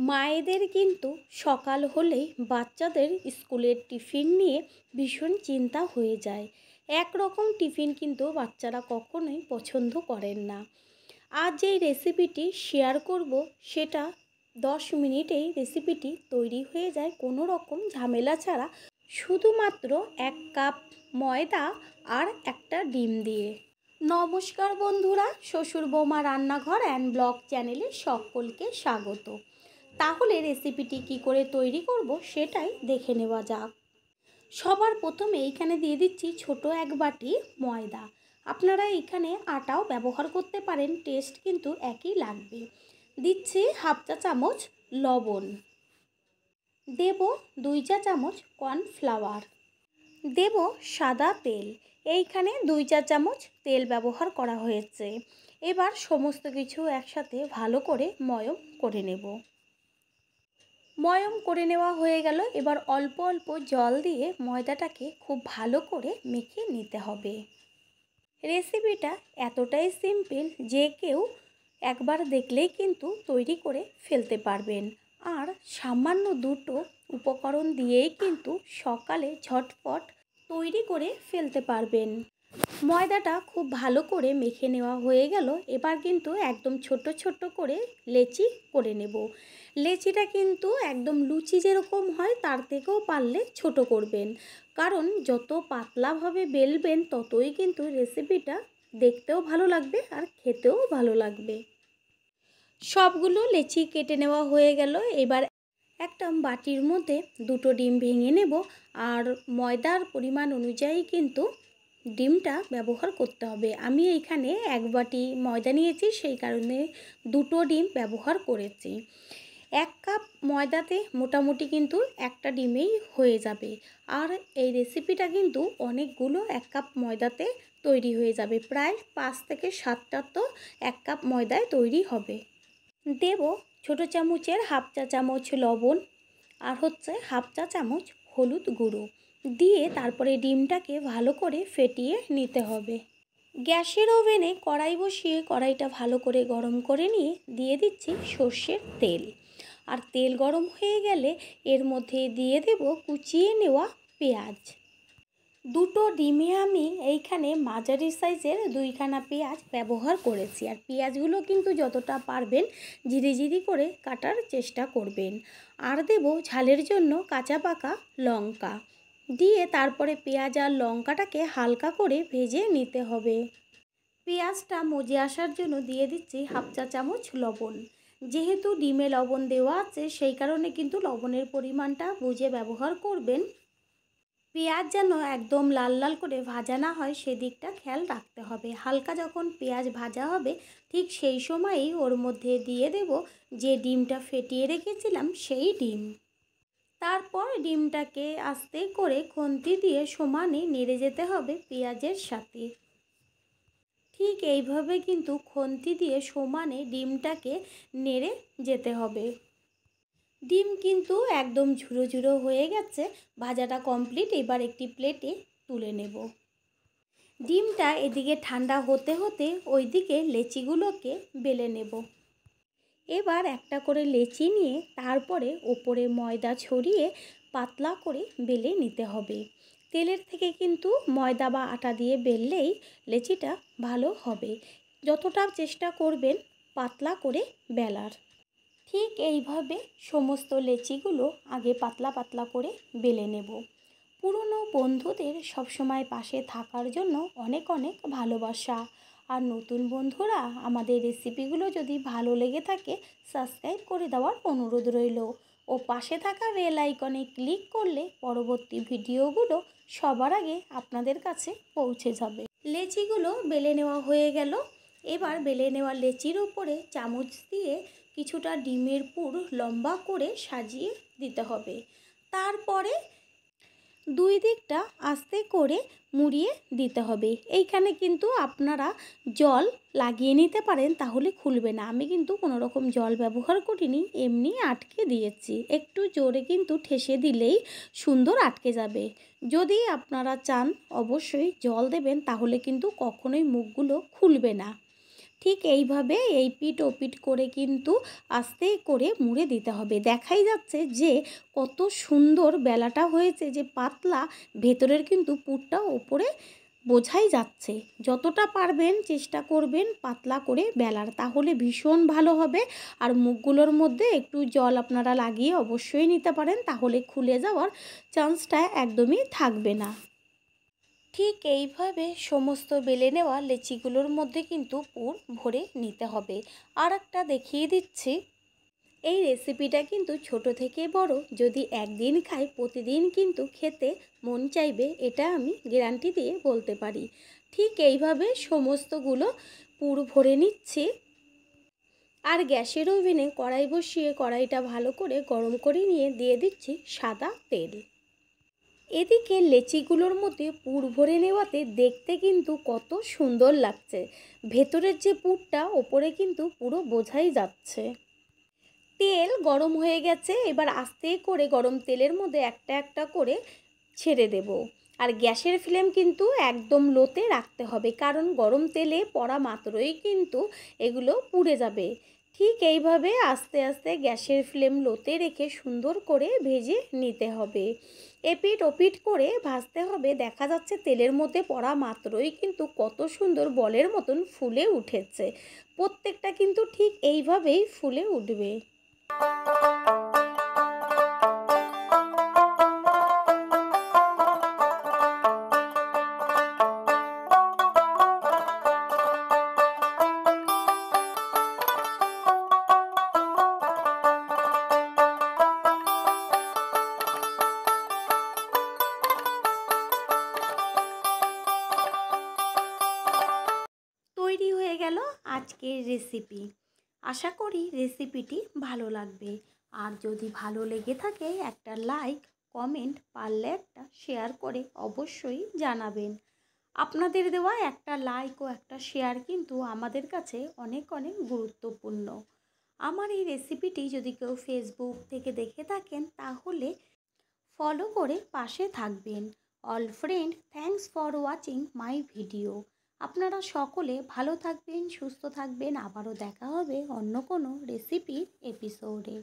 মায়েদের কিন্তু সকাল হলেই বাচ্চাদের স্কুলের টিফিন নিয়ে ভীষণ চিন্তা হয়ে যায়। একরকম টিফিন কিন্তু বাচ্চারা কখনোই পছন্দ করেন না। আজ যেই রেসিপিটি শেয়ার করব সেটা 10 মিনিটেই রেসিপিটি তৈরি হয়ে যায় কোনো রকম ঝামেলা ছাড়া, শুধুমাত্র 1 কাপ ময়দা আর একটা ডিম দিয়ে। নমস্কার বন্ধুরা, শ্বশুর বৌমা রান্নাঘর অ্যান্ড ব্লগ চ্যানেলে সকলকে স্বাগত। তাহলে রেসিপিটি কি করে তৈরি করব সেটাই দেখে নেওয়া যাক। সবার প্রথমে এইখানে দিয়ে দিচ্ছি ছোট 1 বাটি ময়দা। আপনারা এইখানে আটাও ব্যবহার করতে পারেন, টেস্ট কিন্তু একই লাগবে। দিচ্ছি হাফ চা চামচ লবণ, দেব 2 চা চামচ কর্নফ্লাওয়ার, দেব সাদা তেল। এইখানে 2 চা চামচ তেল ব্যবহার করা হয়েছে। এবার সমস্ত কিছু একসাথে ভালো করে ময়ম করে নেব। ময়ম করে নেওয়া হয়ে গেল। এবার অল্প অল্প জল দিয়ে ময়দাটাকে খুব ভালো করে মেখে নিতে হবে। রেসিপিটা এতটাই সিম্পল যে কেউ একবার দেখলেই কিন্তু তৈরি করে ফেলতে পারবেন। আর সামান্য দুটো উপকরণ দিয়েই কিন্তু সকালে ঝটপট তৈরি করে ফেলতে পারবেন। ময়দাটা খুব ভালো করে মেখে নেওয়া হয়ে গেল। এবার কিন্তু একদম ছোট ছোট করে লেচি করে নেব। লেচিটা কিন্তু একদম লুচি যেরকম হয় তার থেকেও পারলে ছোট করবেন, কারণ যত পাতলাভাবে বেলবেন ততই কিন্তু রেসিপিটা দেখতেও ভালো লাগবে আর খেতেও ভালো লাগবে। সবগুলো লেচি কেটে নেওয়া হয়ে গেল। এবার একটা বাটির মধ্যে 2টো ডিম ভেঙে নেব। আর ময়দার পরিমাণ অনুযায়ী কিন্তু ডিমটা ব্যবহার করতে হবে। আমি এইখানে 1 বাটি ময়দা নিয়েছি, সেই কারণে 2টো ডিম ব্যবহার করেছি। 1 কাপ ময়দাতে মোটামুটি কিন্তু একটা ডিমেই হয়ে যাবে। আর এই রেসিপিটা কিন্তু অনেকগুলো 1 কাপ ময়দাতে তৈরি হয়ে যাবে। প্রায় 5 থেকে 7টা তো 1 কাপ ময়দায় তৈরি হবে। দেব ছোটো চামচের হাফ চা চামচ লবণ আর হাফ চা চামচ হলুদ গুঁড়ো দিয়ে তারপরে ডিমটাকে ভালো করে ফেটিয়ে নিতে হবে। গ্যাসের ওভেনে কড়াই বসিয়ে কড়াইটা ভালো করে গরম করে নিয়ে দিয়ে দিচ্ছি সর্ষের তেল। আর তেল গরম হয়ে গেলে এর মধ্যে দিয়ে দেব কুচিয়ে নেওয়া পেঁয়াজ। 2টো ডিমে আমি এইখানে মাঝারি সাইজের 2খানা পেঁয়াজ ব্যবহার করেছি। আর পেঁয়াজগুলো কিন্তু যতটা পারবেন ঝিরিঝিরি করে কাটার চেষ্টা করবেন। আর দেব ঝালের জন্য কাঁচা পাকা লঙ্কা দিয়ে তারপরে পেঁয়াজ আর লঙ্কাটাকে হালকা করে ভেজে নিতে হবে। পেঁয়াজটা মজে আসার জন্য দিয়ে দিচ্ছি হাফ চা চামচ লবণ। যেহেতু ডিমে লবণ দেওয়া আছে সেই কারণে কিন্তু লবণের পরিমাণটা বুঝে ব্যবহার করবেন। পেঁয়াজ যেন একদম লাল লাল করে ভাজা না হয় সেদিকটা খেয়াল রাখতে হবে। হালকা যখন পেঁয়াজ ভাজা হবে ঠিক সেই সময়ই ওর মধ্যে দিয়ে দেব যে ডিমটা ফেটিয়ে রেখেছিলাম সেই ডিম। তারপর ডিমটাকে আস্তে করে খুন্তি দিয়ে সমানে নেড়ে যেতে হবে পেঁয়াজের সাথে। ঠিক এইভাবে কিন্তু খুন্তি দিয়ে সমানে ডিমটাকে নেড়ে যেতে হবে। ডিম কিন্তু একদম ঝুরো ঝুরো হয়ে গেছে, ভাজাটা কমপ্লিট। এবার একটি প্লেটে তুলে নেব। ডিমটা এদিকে ঠান্ডা হতে হতে ওইদিকে লেচিগুলোকে বেলে নেব। এবার একটা করে লেচি নিয়ে তারপরে ওপরে ময়দা ছড়িয়ে পাতলা করে বেলে নিতে হবে। তেলের থেকে কিন্তু ময়দা বা আটা দিয়ে বেললেই লেচিটা ভালো হবে। যতটা চেষ্টা করবেন পাতলা করে বেলার। ঠিক এইভাবে সমস্ত লেচিগুলো আগে পাতলা পাতলা করে বেলে নেব। পুরনো বন্ধুদের সবসময় পাশে থাকার জন্য অনেক অনেক ভালোবাসা। আর নতুন বন্ধুরা আমাদের রেসিপিগুলো যদি ভালো লেগে থাকে সাবস্ক্রাইব করে দেওয়ার অনুরোধ রইল ও পাশে থাকা বেল আইকনে ক্লিক করলে পরবর্তী ভিডিওগুলো সবার আগে আপনাদের কাছে পৌঁছে যাবে। লেচিগুলো বেলে নেওয়া হয়ে গেল। এবার বেলে নেওয়া লেচির উপরে চামচ দিয়ে কিছুটা ডিমের পুর লম্বা করে সাজিয়ে দিতে হবে। তারপরে 2 দিকটা আস্তে করে মুড়িয়ে দিতে হবে। এইখানে কিন্তু আপনারা জল লাগিয়ে নিতে পারেন, তাহলে খুলবে না। আমি কিন্তু কোনো রকম জল ব্যবহার করিনি, এমনি আটকে দিয়েছি। একটু জোরে কিন্তু ঠেসে দিলেই সুন্দর আটকে যাবে। যদি আপনারা চান অবশ্যই জল দেবেন, তাহলে কিন্তু কখনোই মুখগুলো খুলবে না। ঠিক এইভাবে এই পিঠ ও পিঠ করে কিন্তু আস্তে করে মুড়ে দিতে হবে। দেখাই যাচ্ছে যে কত সুন্দর বেলাটা হয়েছে, যে পাতলা, ভেতরের কিন্তু পুরটা ওপরে বোঝাই যাচ্ছে। যতটা পারবেন চেষ্টা করবেন পাতলা করে বেলার, তাহলে ভীষণ ভালো হবে। আর মুখগুলোর মধ্যে একটু জল আপনারা লাগিয়ে অবশ্যই নিতে পারেন, তাহলে খুলে যাওয়ার চান্সটা একদমই থাকবে না। ঠিক এইভাবে সমস্ত বেলে নেওয়া লেচিগুলোর মধ্যে কিন্তু পুর ভরে নিতে হবে। আর একটা দেখিয়ে দিচ্ছি, এই রেসিপিটা কিন্তু ছোট থেকে বড় যদি একদিন খাই প্রতিদিন কিন্তু খেতে মন চাইবে, এটা আমি গ্যারান্টি দিয়ে বলতে পারি। ঠিক এইভাবে সমস্তগুলো পুর ভরে নিচ্ছি। আর গ্যাসের ওভেনে কড়াই বসিয়ে কড়াইটা ভালো করে গরম করে নিয়ে দিয়ে দিচ্ছি সাদা তেল। এদিকে লেচিগুলোর মধ্যে পুর ভরে নেওয়াতে দেখতে কিন্তু কত সুন্দর লাগছে। ভেতরের যে পুরটা ওপরে কিন্তু পুরো বোঝাই যাচ্ছে। তেল গরম হয়ে গেছে, এবার আস্তে করে গরম তেলের মধ্যে একটা একটা করে ছেড়ে দেব। আর গ্যাসের ফ্লেম কিন্তু একদম লোতে রাখতে হবে, কারণ গরম তেলে পড়া মাত্রই কিন্তু এগুলো পুড়ে যাবে। ঠিক এইভাবে আস্তে আস্তে গ্যাসের ফ্লেম লোতে রেখে সুন্দর করে ভেজে নিতে হবে। এপিঠ ওপিঠ করে ভাজতে হবে। দেখা যাচ্ছে তেলের মধ্যে পড়া মাত্রই কিন্তু কত সুন্দর বলের মতন ফুলে উঠেছে। প্রত্যেকটা কিন্তু ঠিক এইভাবেই ফুলে উঠবে। তৈরি হয়ে গেল আজকের রেসিপি। আশা করি রেসিপিটি ভালো লাগবে। আর যদি ভালো লেগে থাকে একটা লাইক, কমেন্ট, পারলে একটা শেয়ার করে অবশ্যই জানাবেন। আপনাদের দেওয়া একটা লাইক ও একটা শেয়ার কিন্তু আমাদের কাছে অনেক অনেক গুরুত্বপূর্ণ। আমার এই রেসিপিটি যদি কেউ ফেসবুক থেকে দেখে থাকেন তাহলে ফলো করে পাশে থাকবেন। All friend, thanks for watching my video. আপনারা সকলে ভালো থাকবেন, সুস্থ থাকবেন। আবারও দেখা হবে অন্য কোনো রেসিপির এপিসোডে।